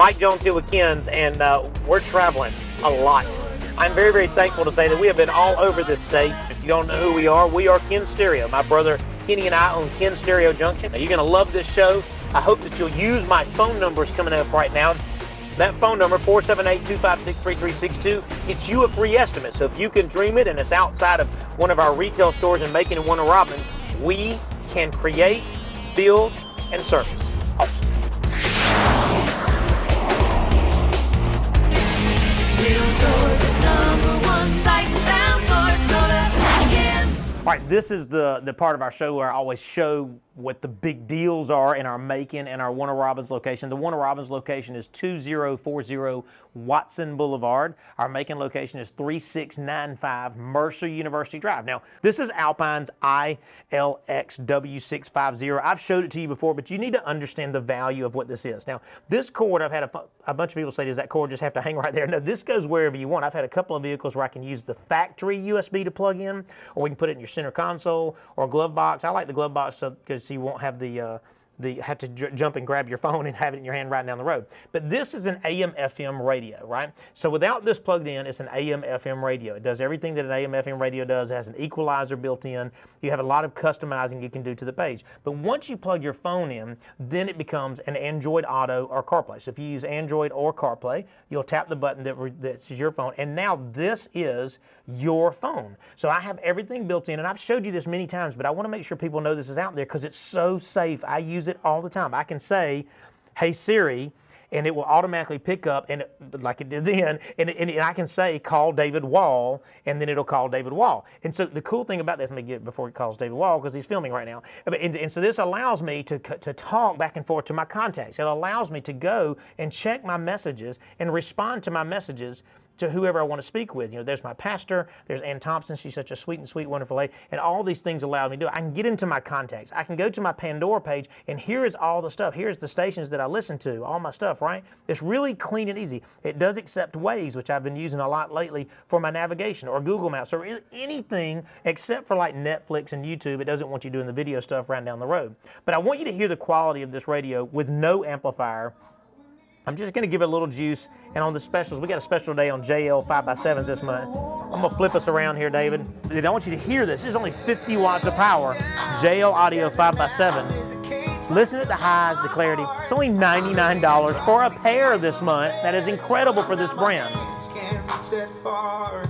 Mike Jones here with Ken's, and we're traveling a lot. I'm very, very thankful to say that we have been all over this state. If you don't know who we are Ken Stereo. My brother Kenny and I own Ken Stereo Junction. Now, you're going to love this show. I hope that you'll use my phone numbers coming up right now. That phone number, 478-256-3362, gets you a free estimate. So if you can dream it and it's outside of one of our retail stores in Macon and Warner Robins, we can create, build, and service. Awesome. Georgia's #1 sight and sound source. Go to Ken's. All right, this is the part of our show where I always show what the big deals are in our Macon and our Warner Robins location. The Warner Robins location is 2040 Watson Boulevard. Our Macon location is 3695 Mercer University Drive. Now, this is Alpine's ILX-W650. I've showed it to you before, but you need to understand the value of what this is. Now, this cord, I've had a bunch of people say, does that cord just have to hang right there? No, this goes wherever you want. I've had a couple of vehicles where I can use the factory USB to plug in, or we can put it in your center console or glove box. I like the glove box because you won't have have to jump and grab your phone and have it in your hand right down the road. But this is an AM/FM radio, right? So without this plugged in, it's an AM/FM radio. It does everything that an AM/FM radio does. It has an equalizer built in. You have a lot of customizing you can do to the page. But once you plug your phone in, then it becomes an Android Auto or CarPlay. So if you use Android or CarPlay, you'll tap the button that's your phone, and now this is your phone. So I have everything built in, and I've showed you this many times, but I want to make sure people know this is out there because it's so safe. I use it all the time. I can say, "Hey Siri," and it will automatically pick up, and like it did then, and I can say, "Call David Wall," and then it'll call David Wall. And so the cool thing about this, let me get it before it calls David Wall because he's filming right now. And so this allows me to talk back and forth to my contacts. It allows me to go and check my messages and respond to my messages to whoever I want to speak with. You know, there's my pastor, there's Ann Thompson, she's such a sweet, wonderful lady, and all these things allow me to do it. I can get into my contacts. I can go to my Pandora page, and here is all the stuff. Here's the stations that I listen to, all my stuff, right? It's really clean and easy. It does accept Waze, which I've been using a lot lately for my navigation, or Google Maps, or anything except for like Netflix and YouTube. It doesn't want you doing the video stuff right down the road. But I want you to hear the quality of this radio with no amplifier. I'm just going to give it a little juice, and on the specials, we got a special day on JL 5x7s this month. I'm going to flip us around here, David. I want you to hear this. This is only 50 watts of power. JL Audio 5x7. Listen to the highs, the clarity. It's only $99 for a pair this month. That is incredible for this brand.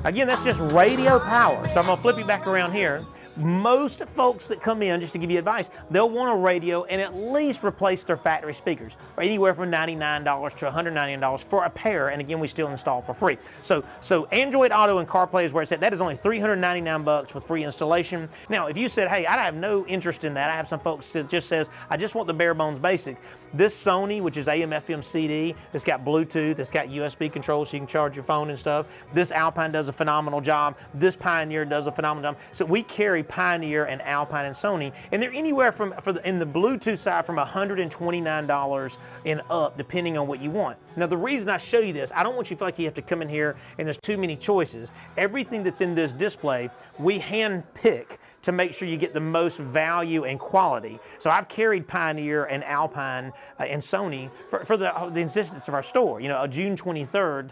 Again, that's just radio power. So I'm going to flip you back around here. Most folks that come in, just to give you advice, they'll want a radio and at least replace their factory speakers, or anywhere from $99 to $199 for a pair, and again, we still install for free. So Android Auto and CarPlay is where it's at. That is only $399 with free installation. Now, if you said, hey, I have no interest in that, I have some folks that just says, I just want the bare bones basic. This Sony, which is AM/FM CD, it's got Bluetooth, it's got USB controls so you can charge your phone and stuff. This Alpine does a phenomenal job. This Pioneer does a phenomenal job. So we carry Pioneer and Alpine and Sony, and they're anywhere from, in the Bluetooth side, from $129 and up, depending on what you want. Now, the reason I show you this, I don't want you to feel like you have to come in here and there's too many choices. Everything that's in this display, we hand pick to make sure you get the most value and quality. So I've carried Pioneer and Alpine and Sony for the existence of our store. You know, June 23rd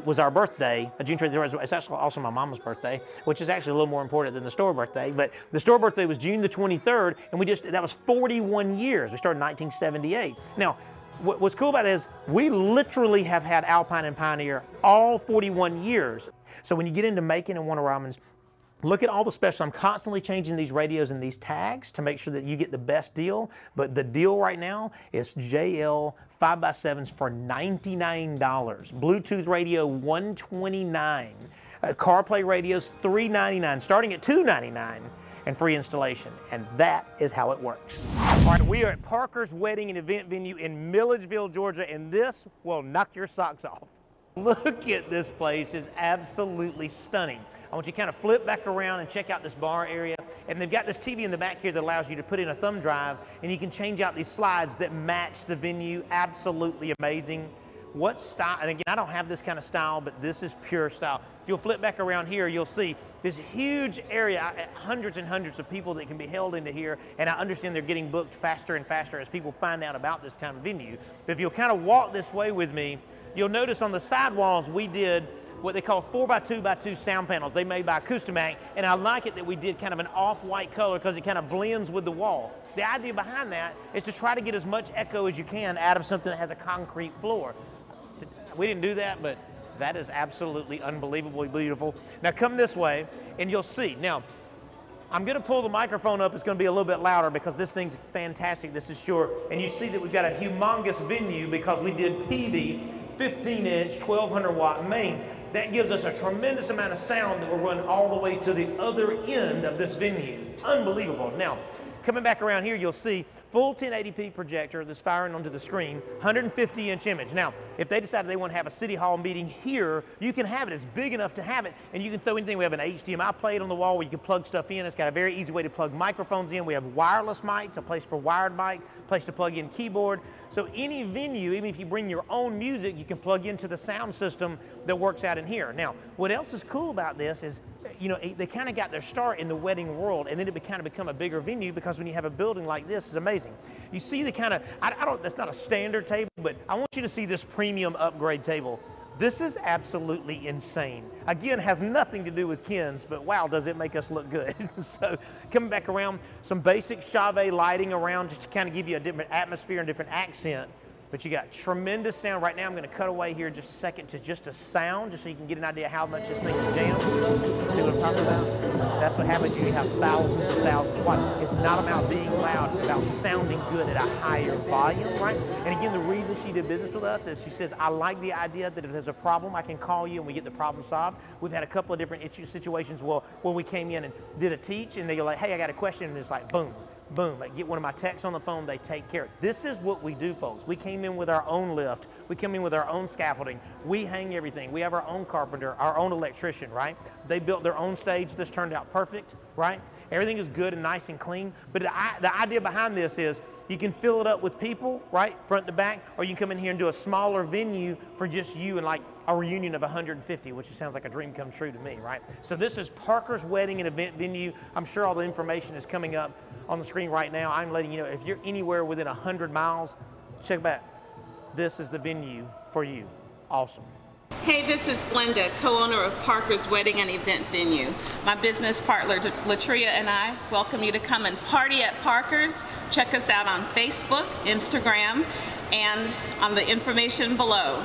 was our birthday. June 23rd, it's actually also my mama's birthday, which is actually a little more important than the store birthday. But the store birthday was June the 23rd, and that was 41 years. We started in 1978. Now, what's cool about this is we literally have had Alpine and Pioneer all 41 years. So when you get into Macon and Warner Robins, look at all the specials. I'm constantly changing these radios and these tags to make sure that you get the best deal. But the deal right now is JL 5x7s for $99. Bluetooth radio, $129. CarPlay radios, $399, starting at $299. And free installation, and that is how it works. All right, we are at Parker's Wedding and Event Venue in Milledgeville, Georgia, and this will knock your socks off. Look at this place, it's absolutely stunning. I want you to kind of flip back around and check out this bar area, and they've got this TV in the back here that allows you to put in a thumb drive, and you can change out these slides that match the venue. Absolutely amazing. what style, and again, I don't have this kind of style, but this is pure style. If you'll flip back around here, you'll see this huge area, hundreds and hundreds of people that can be held into here, and I understand they're getting booked faster and faster as people find out about this kind of venue. But if you'll kind of walk this way with me, you'll notice on the side walls we did what they call 4x2x2 sound panels. They made by Acoustimac, and I like it that we did kind of an off-white color because it kind of blends with the wall. The idea behind that is to try to get as much echo as you can out of something that has a concrete floor. We didn't do that, but that is absolutely unbelievably beautiful. Now come this way and you'll see. Now, I'm gonna pull the microphone up. It's gonna be a little bit louder because this thing's fantastic, this is sure. And you see that we've got a humongous venue because we did PV 15-inch, 1200 watt mains. That gives us a tremendous amount of sound that will run all the way to the other end of this venue. Unbelievable. Now, coming back around here, you'll see full 1080p projector that's firing onto the screen, 150-inch image. Now, if they decided they want to have a city hall meeting here, you can have it. It's big enough to have it, and you can throw anything. We have an HDMI plate on the wall where you can plug stuff in. It's got a very easy way to plug microphones in. We have wireless mics, a place for wired mic, a place to plug in keyboard. So any venue, even if you bring your own music, you can plug into the sound system that works out in here. Now, what else is cool about this is, you know, they kind of got their start in the wedding world, and then it kind of become a bigger venue because when you have a building like this, it's amazing. You see the kind of, that's not a standard table, but I want you to see this premium upgrade table. This is absolutely insane. Again, has nothing to do with Ken's, but wow, does it make us look good. So coming back around, some basic Chauvet lighting around just to kind of give you a different atmosphere and different accent. But you got tremendous sound. Right now I'm gonna cut away here just a second to just a sound, just so you can get an idea how much this thing can jam. See what I'm talking about? That's what happens. You have thousands and thousands of watts. It's not about being loud, it's about sounding good at a higher volume, right? And again, the reason she did business with us is she says, I like the idea that if there's a problem, I can call you and we get the problem solved. We've had a couple of different situations where we came in and did a teach and they're like, hey, I got a question, and it's like, boom. Boom, I get one of my techs on the phone, they take care of it. This is what we do, folks. We came in with our own lift. We come in with our own scaffolding. We hang everything. We have our own carpenter, our own electrician, right? They built their own stage. This turned out perfect, right? Everything is good and nice and clean. But the idea behind this is you can fill it up with people, right, front to back, or you can come in here and do a smaller venue for just you and like a reunion of 150, which sounds like a dream come true to me, right? So this is Parker's Wedding and Event Venue. I'm sure all the information is coming up on the screen right now. I'm letting you know, if you're anywhere within 100 miles, check back. This is the venue for you. Awesome. Hey, this is Glenda, co-owner of Parker's Wedding and Event Venue. My business partner, Latria, and I welcome you to come and party at Parker's. Check us out on Facebook, Instagram, and on the information below.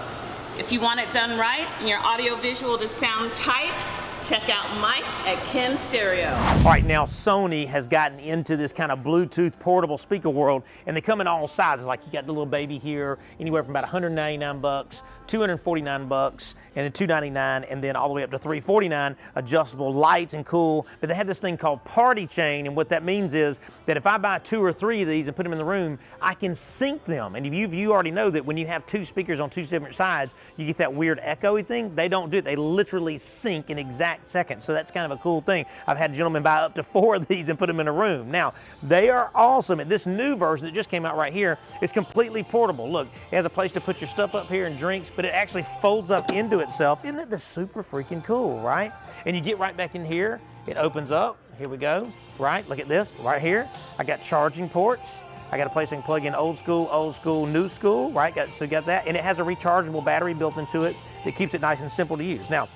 If you want it done right and your audio visual to sound tight, check out Mike at Ken Stereo. All right, now Sony has gotten into this kind of Bluetooth portable speaker world, and they come in all sizes. Like you got the little baby here, anywhere from about 199 bucks, 249 bucks, and then 299, and then all the way up to 349, adjustable lights and cool. But they have this thing called Party Chain, and what that means is that if I buy 2 or 3 of these and put them in the room, I can sync them. And if you already know that when you have 2 speakers on 2 different sides, you get that weird echoey thing. They don't do it. They literally sync in exact seconds. So that's kind of a cool thing. I've had gentlemen buy up to 4 of these and put them in a room. Now, they are awesome. And this new version that just came out right here is completely portable. Look, it has a place to put your stuff up here and drinks, but it actually folds up into itself. Isn't that super freaking cool, right? And you get right back in here. It opens up. Here we go, right? Look at this right here. I got charging ports. I got a place I can plug in old school, new school, right? So you got that. And it has a rechargeable battery built into it that keeps it nice and simple to use. Now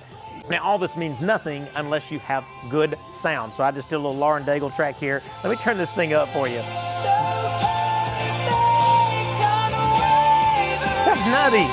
all this means nothing unless you have good sound. So I just did a little Lauren Daigle track here. Let me turn this thing up for you. That's nutty.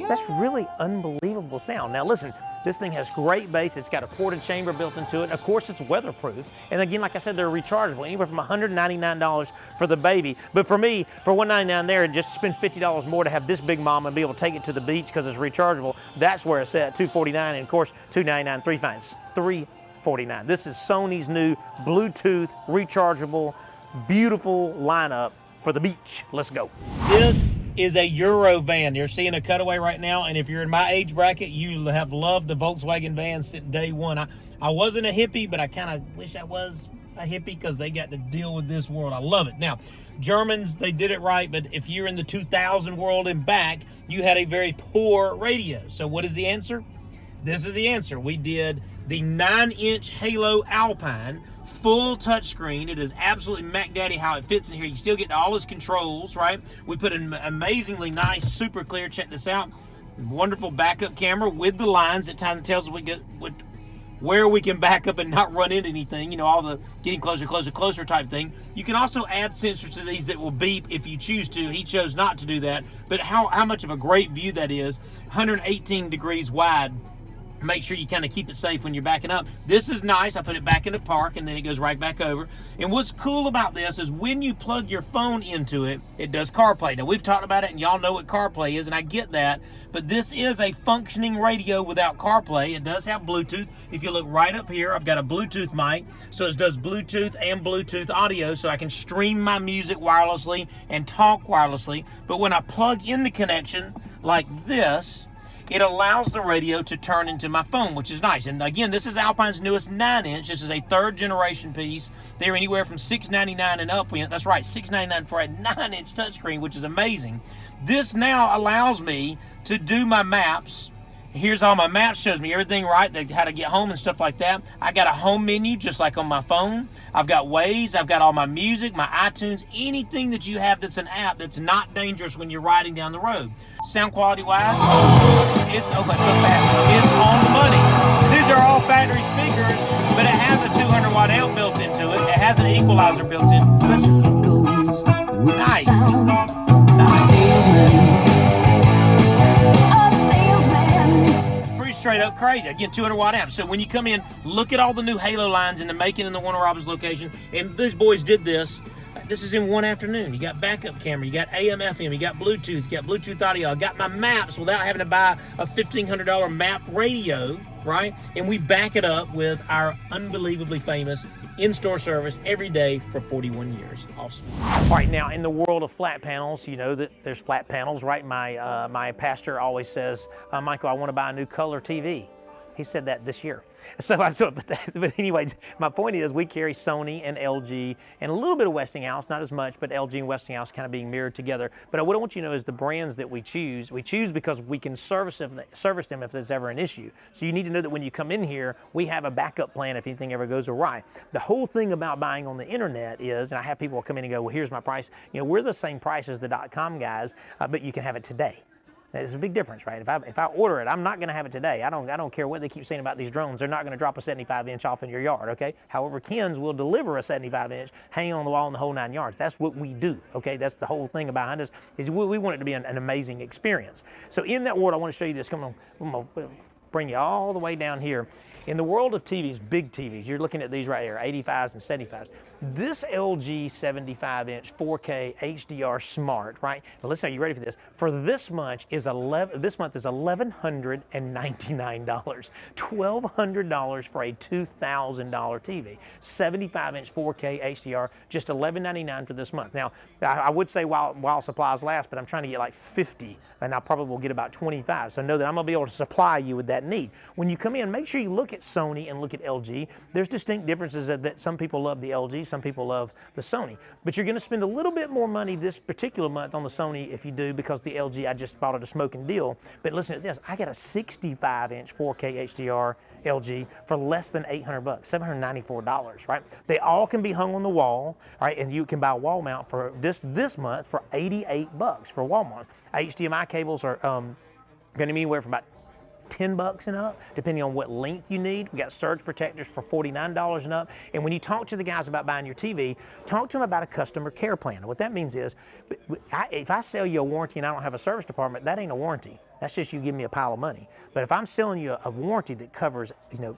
That's really unbelievable sound. Now listen, this thing has great bass. It's got a ported chamber built into it. And of course, it's weatherproof. And again, like I said, they're rechargeable, anywhere from $199 for the baby. But for me, for $199 there, just spend $50 more to have this big mama and be able to take it to the beach because it's rechargeable. That's where it's at, $249, and of course, $299, $349. This is Sony's new Bluetooth rechargeable, beautiful lineup for the beach. Let's go. This is a Euro van. You're seeing a cutaway right now, and if you're in my age bracket, you have loved the Volkswagen vans since day one. I wasn't a hippie, but I kind of wish I was a hippie because they got to deal with this world. I love it. Now, Germans, they did it right, but if you're in the 2000 world and back, you had a very poor radio. So what is the answer? This is the answer. We did the 9-inch Halo Alpine, full touchscreen. It is absolutely Mac Daddy how it fits in here. You still get all its controls, right? We put an amazingly nice, super clear, check this out, wonderful backup camera with the lines that kind of tells us where we can back up and not run into anything, you know, all the getting closer, closer, closer type thing. You can also add sensors to these that will beep if you choose to. He chose not to do that, but how much of a great view that is. 118 degrees wide. Make sure you kind of keep it safe when you're backing up. This is nice. I put it back into park and then it goes right back over. And what's cool about this is when you plug your phone into it, it does CarPlay. Now we've talked about it and y'all know what CarPlay is, and I get that, but this is a functioning radio without CarPlay. It does have Bluetooth. If you look right up here, I've got a Bluetooth mic, so it does Bluetooth and Bluetooth audio, so I can stream my music wirelessly and talk wirelessly. But when I plug in the connection like this, it allows the radio to turn into my phone, which is nice. And again, this is Alpine's newest 9-inch. This is a 3rd generation piece. They're anywhere from $699 and up. That's right, $699 for a 9-inch touchscreen, which is amazing. This now allows me to do my maps. Here's all my maps, shows me everything right, how to get home and stuff like that. I got a home menu just like on my phone. I've got Waze, I've got all my music, my iTunes, anything that you have that's an app that's not dangerous when you're riding down the road. Sound quality wise, it's so fast. It's on the money. These are all factory speakers, but it has a 200 watt amp built into it. It has an equalizer built in. Listen. Nice. Straight up crazy. Again, 200 watt amp. So when you come in, look at all the new Halo lines in the Macon and the Warner Robins location. And these boys did this. This is in one afternoon. You got backup camera, you got AM, FM, you got Bluetooth, you got Bluetooth audio. I got my maps without having to buy a $1,500 map radio, right? And we back it up with our unbelievably famous in-store service every day for 41 years. Awesome. All right, now in the world of flat panels, you know that there's flat panels, right? My pastor always says, Michael, I want to buy a new color TV. He said that this year. But anyways, my point is we carry Sony and LG and a little bit of Westinghouse, not as much, but LG and Westinghouse kind of being mirrored together. But what I want you to know is the brands that we choose because we can service them if there's ever an issue. So you need to know that when you come in here, we have a backup plan if anything ever goes awry. The whole thing about buying on the internet is, and I have people come in and go, well, here's my price. You know, we're the same price as the .com guys, but you can have it today. There's a big difference, right? If I order it, I'm not going to have it today. I don't care what they keep saying about these drones. They're not going to drop a 75-inch off in your yard, okay? However, Ken's will deliver a 75-inch, hang on the wall in the whole 9 yards. That's what we do, okay? That's the whole thing behind us, is we want it to be an amazing experience. So in that world, I want to show you this. Come on, I'm going to bring you all the way down here. In the world of TVs, big TVs, you're looking at these right here, 85s and 75s. This LG 75-inch 4K HDR Smart, right? Now listen, are you ready for this? For this month is $1,199. $1,200 for a $2,000 TV. 75-inch 4K HDR, just $11.99 for this month. Now, I would say while supplies last, but I'm trying to get like 50, and I probably will get about 25. So know that I'm gonna be able to supply you with that need. When you come in, make sure you look at Sony and look at LG. There's distinct differences that some people love the LG, some people love the Sony. But you're gonna spend a little bit more money this particular month on the Sony if you do, because the LG, I just bought it a smoking deal. But listen to this, I got a 65-inch 4K HDR LG for less than $800, $794, right? They all can be hung on the wall, right? And you can buy a wall mount for this month for $88 for wall mount. HDMI cables are gonna be anywhere from about $10 and up, depending on what length you need. We got surge protectors for $49 and up. And when you talk to the guys about buying your TV, talk to them about a customer care plan. What that means is, if I sell you a warranty and I don't have a service department, that ain't a warranty. That's just you give me a pile of money. But if I'm selling you a warranty that covers,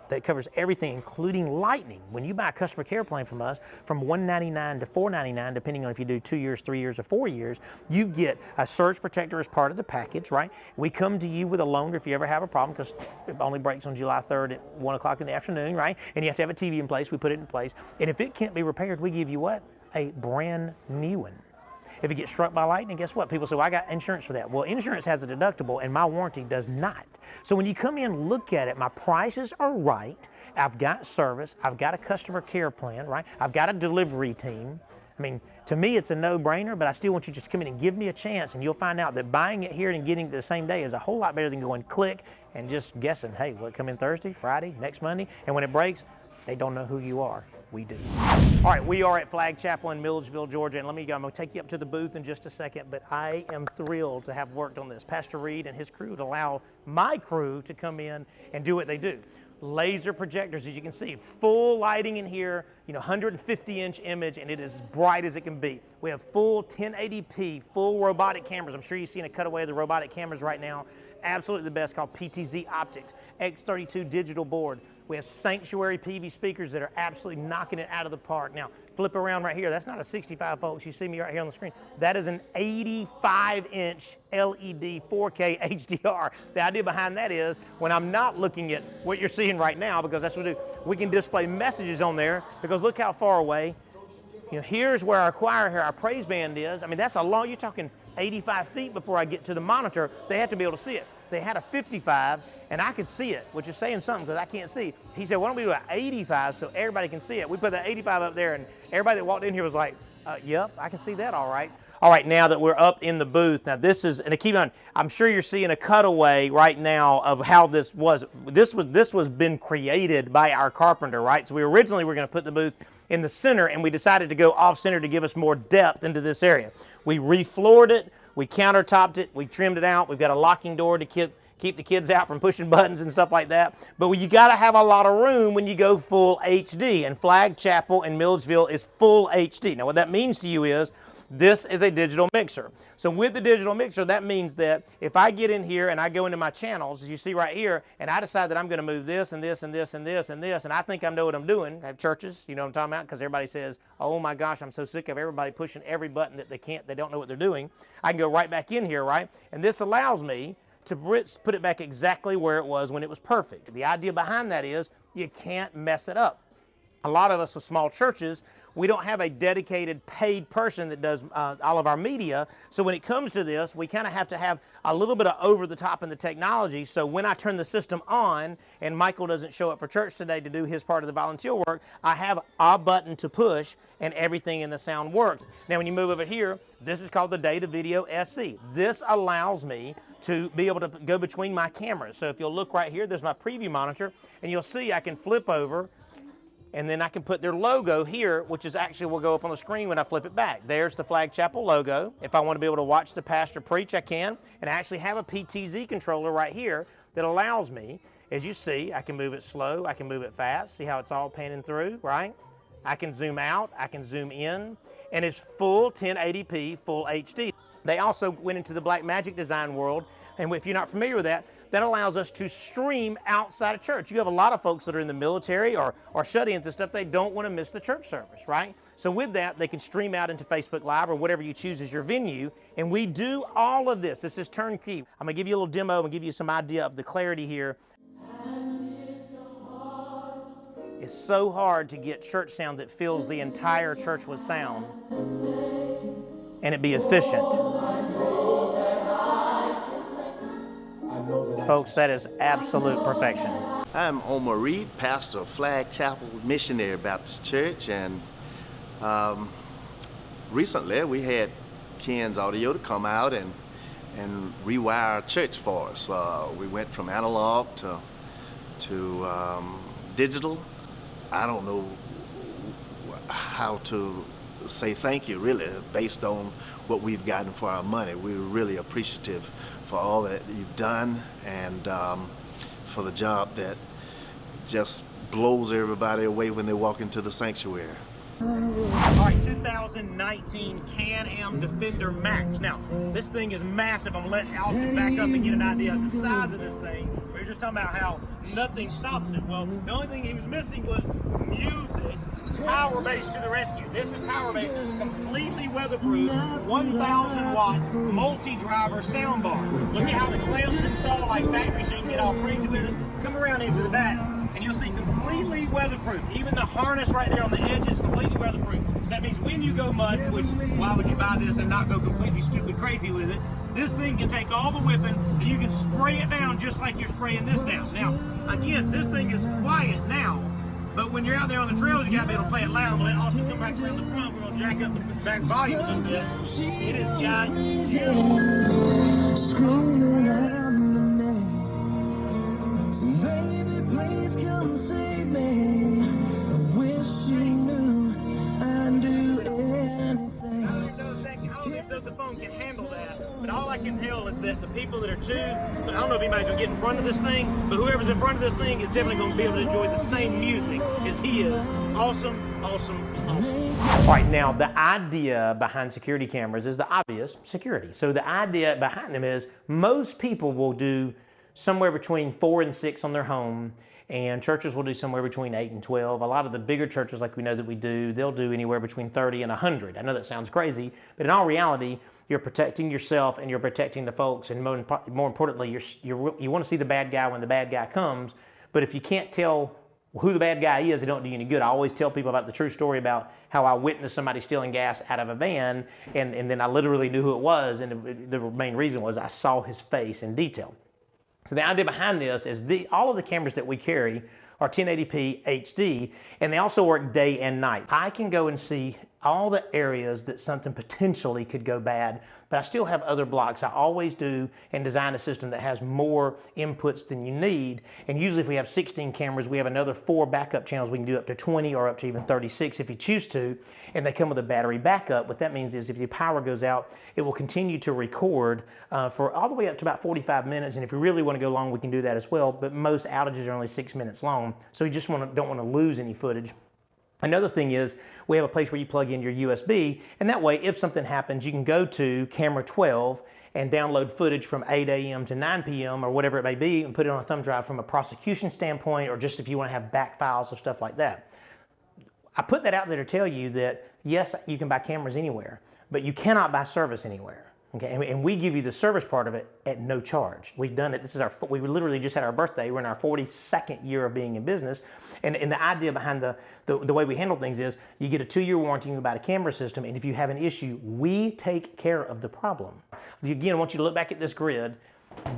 that covers everything, including lightning, when you buy a customer care plan from us, from $199 to $499, depending on if you do 2 years, 3 years, or 4 years, you get a surge protector as part of the package, right? We come to you with a loaner if you ever have a problem, because it only breaks on July 3rd at 1 o'clock in the afternoon, right? And you have to have a TV in place. We put it in place. And if it can't be repaired, we give you what? A brand new one. If it gets struck by lightning, guess what? People say, well, I got insurance for that. Well, insurance has a deductible and my warranty does not. So when you come in, look at it, my prices are right. I've got service. I've got a customer care plan, right? I've got a delivery team. I mean, to me, it's a no-brainer, but I still want you to just come in and give me a chance, and you'll find out that buying it here and getting it the same day is a whole lot better than going click and just guessing, hey, will it come in Thursday, Friday, next Monday? And when it breaks, they don't know who you are. We do. All right, we are at Flag Chapel in Milledgeville, Georgia, and I'm going to take you up to the booth in just a second, but I am thrilled to have worked on this. Pastor Reed and his crew to allow my crew to come in and do what they do. Laser projectors, as you can see, full lighting in here, 150-inch image, and it is as bright as it can be. We have full 1080p, full robotic cameras. I'm sure you've seen a cutaway of the robotic cameras right now. Absolutely the best, called PTZ Optics, X32 digital board. We have Sanctuary PV speakers that are absolutely knocking it out of the park. Now, flip around right here. That's not a 65, folks. You see me right here on the screen. That is an 85-inch LED 4K HDR. The idea behind that is when I'm not looking at what you're seeing right now, because that's what we do, we can display messages on there, because look how far away. Here's where our choir here, our praise band is. I mean, that's a long, you're talking 85 feet before I get to the monitor. They have to be able to see it. They had a 55, and I could see it, which is saying something because I can't see. He said, why don't we do an 85 so everybody can see it? We put that 85 up there, and everybody that walked in here was like, yep, I can see that all right. All right, now that we're up in the booth, now this is, and keep on, I'm sure you're seeing a cutaway right now of how this was. This was been created by our carpenter, right? So we originally were going to put the booth in the center, and we decided to go off center to give us more depth into this area. We refloored it, we countertopped it, we trimmed it out. We've got a locking door to keep the kids out from pushing buttons and stuff like that. But you got to have a lot of room when you go full HD, and Flag Chapel in Milledgeville is full HD. Now what that means to you is this is a digital mixer. So with the digital mixer, that means that if I get in here and I go into my channels, as you see right here, and I decide that I'm going to move this and this and this and this and this, and I think I know what I'm doing, I have churches, you know what I'm talking about, because everybody says, oh my gosh, I'm so sick of everybody pushing every button that they don't know what they're doing. I can go right back in here, right? And this allows me to put it back exactly where it was when it was perfect. The idea behind that is you can't mess it up. A lot of us with small churches, we don't have a dedicated paid person that does all of our media. So when it comes to this, we kind of have to have a little bit of over the top in the technology. So when I turn the system on and Michael doesn't show up for church today to do his part of the volunteer work, I have a button to push and everything in the sound works. Now when you move over here, this is called the Data Video SC. This allows me to be able to go between my cameras. So if you'll look right here, there's my preview monitor, and you'll see I can flip over, and then I can put their logo here, which is actually will go up on the screen when I flip it back. There's the Flag Chapel logo. If I want to be able to watch the pastor preach, I can. And I actually have a PTZ controller right here that allows me, as you see, I can move it slow, I can move it fast. See how it's all panning through, right? I can zoom out, I can zoom in, and it's full 1080p, full HD. They also went into the Blackmagic design world, and if you're not familiar with that, that allows us to stream outside of church. You have a lot of folks that are in the military or shut-ins and stuff, they don't want to miss the church service, right? So with that, they can stream out into Facebook Live or whatever you choose as your venue, and we do all of this. This is turnkey. I'm going to give you a little demo and give you some idea of the clarity here. It's so hard to get church sound that fills the entire church with sound and it be efficient. Folks, that is absolute perfection. I'm Omar Reed, pastor of Flag Chapel Missionary Baptist Church, and recently we had Ken's Audio to come out and rewire our church for us. We went from analog to digital. I don't know how to say thank you, really, based on what we've gotten for our money. We're really appreciative for all that you've done and for the job that just blows everybody away when they walk into the sanctuary. All right, 2019 Can-Am Defender Max. Now, this thing is massive. I'm gonna let Austin back up and get an idea of the size of this thing. We were just talking about how nothing stops it. Well, the only thing he was missing was music. Power Base to the rescue. This is Power Base. It's completely weatherproof, 1,000 watt multi-driver soundbar. Look at how the clamps install like factory so you can get all crazy with it. Come around into the back. and you'll see completely weatherproof. Even the harness right there on the edge is completely weatherproof. So that means when you go mud, which why would you buy this and not go completely stupid crazy with it? This thing can take all the whipping and you can spray it down just like you're spraying this down. Now, again, this thing is quiet now, but when you're out there on the trails, you gotta be able to play it loud. But also come back around the front, we're gonna jack up the back volume a little bit. It has got Screaming out my name. So baby, please come save me. I wish you knew I'd do anything. I don't know if the phone can handle that, but all I can tell is that the people that are I don't know if anybody's gonna get in front of this thing, but whoever's in front of this thing is definitely gonna be able to enjoy the same music as he is. Awesome, awesome, awesome. All right, now the idea behind security cameras is the obvious, security. So the idea behind them is most people will do somewhere between 4 and 6 on their home, and churches will do somewhere between 8 and 12. A lot of the bigger churches, like we know that we do, they'll do anywhere between 30 and 100. I know that sounds crazy, but in all reality, you're protecting yourself and you're protecting the folks, and more importantly, you want to see the bad guy when the bad guy comes. But if you can't tell who the bad guy is, it don't do you any good. I always tell people about the true story about how I witnessed somebody stealing gas out of a van, and then I literally knew who it was, and the main reason was I saw his face in detail. So the idea behind this is all of the cameras that we carry are 1080p HD, and they also work day and night. I can go and see all the areas that something potentially could go bad, but I still have other blocks. I always do and design a system that has more inputs than you need, and usually if we have 16 cameras, we have another 4 backup channels. We can do up to 20 or up to even 36 if you choose to, and they come with a battery backup. What that means is if your power goes out, it will continue to record for all the way up to about 45 minutes, and if you really want to go long, we can do that as well, but most outages are only 6 minutes long, so you just don't want to lose any footage. Another thing is we have a place where you plug in your USB, and that way if something happens, you can go to camera 12 and download footage from 8 a.m. to 9 p.m. or whatever it may be and put it on a thumb drive from a prosecution standpoint, or just if you want to have back files of stuff like that. I put that out there to tell you that yes, you can buy cameras anywhere, but you cannot buy service anywhere. Okay, and we give you the service part of it at no charge. We've done it. We literally just had our birthday. We're in our 42nd year of being in business, and the idea behind the way we handle things is you get a 2-year warranty about a camera system, and if you have an issue, we take care of the problem. Again, I want you to look back at this grid.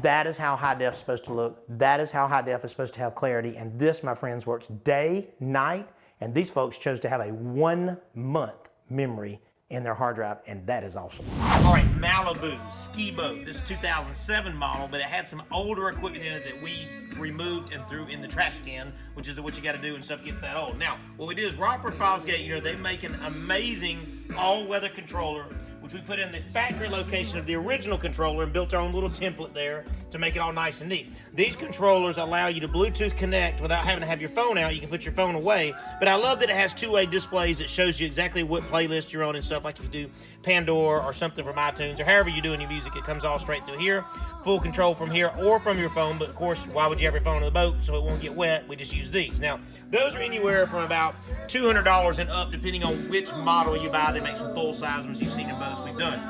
That is how high def is supposed to look. That is how high def is supposed to have clarity, and this, my friends, works day, night, and these folks chose to have a 1-month memory in their hard drive, and that is awesome. All right, Malibu ski boat. This is 2007 model, but it had some older equipment in it that we removed and threw in the trash can, which is what you got to do when stuff gets that old. Now, what we do is Rockford Fosgate, they make an amazing all-weather controller, which we put in the factory location of the original controller and built our own little template there to make it all nice and neat. These controllers allow you to Bluetooth connect without having to have your phone out. You can put your phone away, but I love that it has 2-way displays that shows you exactly what playlist you're on and stuff, like if you do Pandora or something from iTunes or however you're doing your music, it comes all straight through here. Full control from here or from your phone, but of course, why would you have your phone in the boat so it won't get wet? We just use these. Now, those are anywhere from about $200 and up, depending on which model you buy. They make some full-size ones you've seen in boats we've done.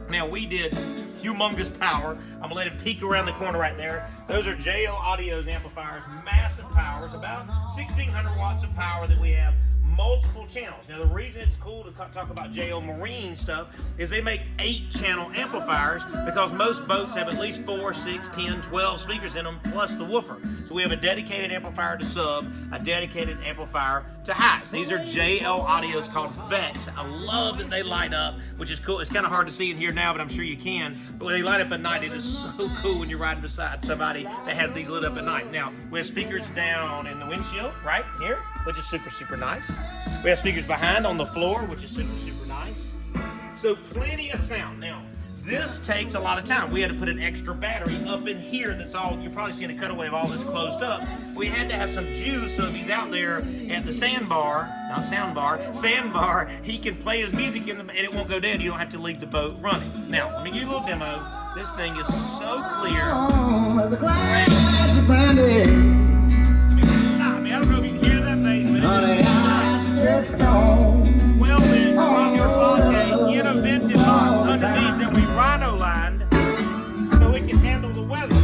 Now, we did humongous power. I'm gonna let him peek around the corner right there. Those are JL Audio's amplifiers, massive powers, about 1,600 watts of power that we have. Multiple channels. Now, the reason it's cool to talk about JL Marine stuff is they make 8-channel amplifiers because most boats have at least 4, 6, 10, 12 speakers in them plus the woofer. So we have a dedicated amplifier to sub, a dedicated amplifier to highs. These are JL Audios called Vex. I love that they light up, which is cool. It's kind of hard to see in here now, but I'm sure you can. But when they light up at night, it is so cool when you're riding beside somebody that has these lit up at night. Now, we have speakers down in the windshield, right here, which is super, super nice. We have speakers behind on the floor, which is super, super nice. So plenty of sound. Now, this takes a lot of time. We had to put an extra battery up in here that's all, you're probably seeing a cutaway of all this closed up. We had to have some juice, so if he's out there at the sandbar, he can play his music and it won't go dead. You don't have to leave the boat running. Now, let me give you a little demo. This thing is so clear. As a glass of brandy. I don't know if you can hear that bass, but Honey, I stone. it's well lit from your Fosgate in a vented box underneath that we rhino lined so it can handle the weather.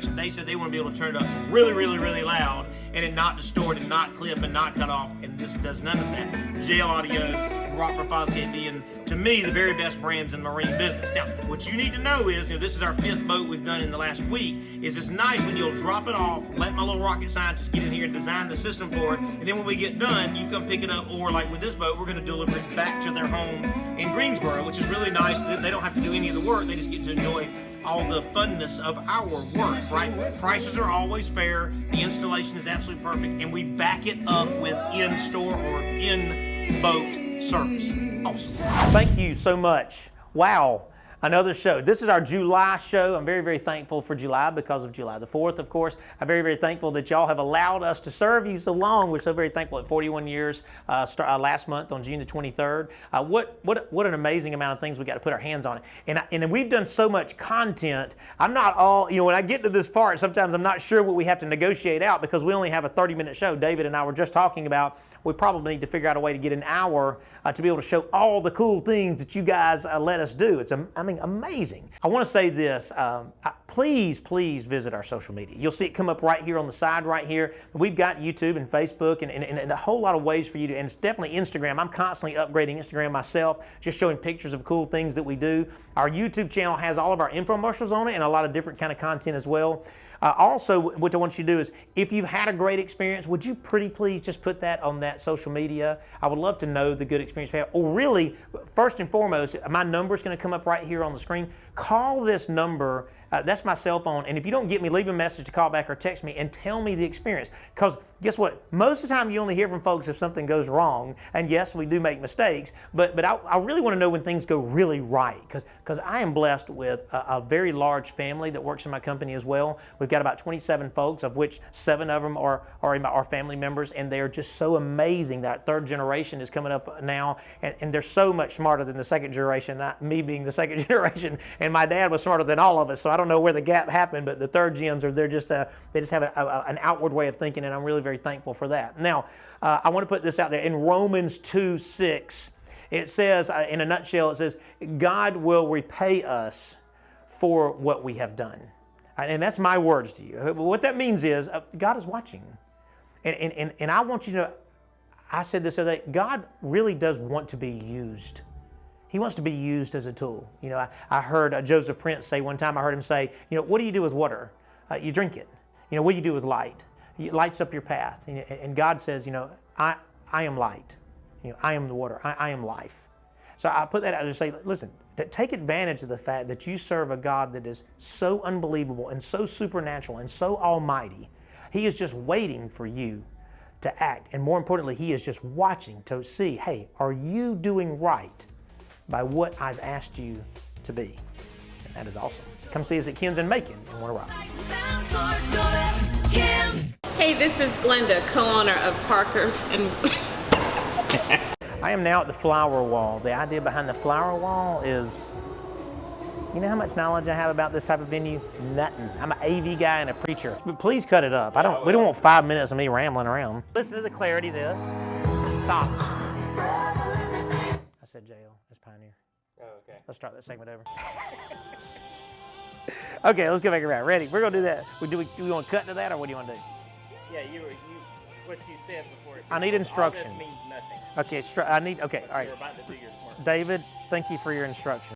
section. They said they want to be able to turn it up really, really, really loud and it not distort and not clip and not cut off. And this does none of that. JL Audio and Rockford Fosgate being, to me, the very best brands in marine business. Now, what you need to know is, this is our 5th boat we've done in the last week, is it's nice when you'll drop it off, let my little rocket scientist get in here and design the system for it, and then when we get done, you come pick it up, or like with this boat, we're going to deliver it back to their home in Greensboro, which is really nice. They don't have to do any of the work, they just get to enjoy all the funness of our work, right? Prices are always fair, the installation is absolutely perfect, and we back it up with in-store or in-boat service. Awesome. Thank you so much. Wow. Another show. This is our July show. I'm very, very thankful for July because of July the 4th, of course. I'm very, very thankful that y'all have allowed us to serve you so long. We're so very thankful at 41 years last month on June the 23rd. What an amazing amount of things we got to put our hands on it. And we've done so much content. I'm not all, when I get to this part, sometimes I'm not sure what we have to negotiate out because we only have a 30-minute show. David and I were just talking about we probably need to figure out a way to get an hour to be able to show all the cool things that you guys let us do. It's, amazing. I want to say this. Please visit our social media. You'll see it come up right here on the side right here. We've got YouTube and Facebook and a whole lot of ways for you to, and it's definitely Instagram. I'm constantly upgrading Instagram myself, just showing pictures of cool things that we do. Our YouTube channel has all of our infomercials on it and a lot of different kind of content as well. Also, what I want you to do is, if you've had a great experience, would you pretty please just put that on that social media? I would love to know the good experience you have. Or really, first and foremost, my number is going to come up right here on the screen. Call this number. That's my cell phone. And if you don't get me, leave a message to call back or text me and tell me the experience. Because guess what? Most of the time you only hear from folks if something goes wrong. And yes, we do make mistakes. But I really want to know when things go really right. Because I am blessed with a very large family that works in my company as well. We've got about 27 folks, of which 7 of them are our family members. And they're just so amazing. That 3rd generation is coming up now. And they're so much smarter than the 2nd generation, not me being the 2nd generation. And my dad was smarter than all of us. So I don't know where the gap happened, but the 3rd gens they just have an outward way of thinking, and I'm really very thankful for that. Now, I want to put this out there. In Romans 2:6, it says, in a nutshell, it says, God will repay us for what we have done. And that's my words to you. What that means is, God is watching. And I want you to know, I said this other day, God really does want to be used. He wants to be used as a tool. I heard Joseph Prince say one time, I heard him say, what do you do with water? You drink it. What do you do with light? It lights up your path. And God says, I am light. I am the water. I am life. So I put that out there to say, listen, take advantage of the fact that you serve a God that is so unbelievable and so supernatural and so almighty. He is just waiting for you to act. And more importantly, He is just watching to see, hey, are you doing right by what I've asked you to be? And that is awesome. Come see us at Ken's in Macon in Warner Robins. Hey, this is Glenda, co-owner of Parker's and I am now at the flower wall. The idea behind the flower wall is, you know how much knowledge I have about this type of venue? Nothing. I'm an AV guy and a preacher. But please cut it up. We don't want 5 minutes of me rambling around. Listen to the clarity of this. Stop. I said JL. That's Pioneer. Oh, okay. Let's start that segment over. Okay, let's go back around. Ready? We're gonna do that. Do we want to cut to that, or what do you want to do? Yeah, what you said before. I need instruction. All this means nothing. Okay, okay, all right. You're about to do your smart. David, thank you for your instruction.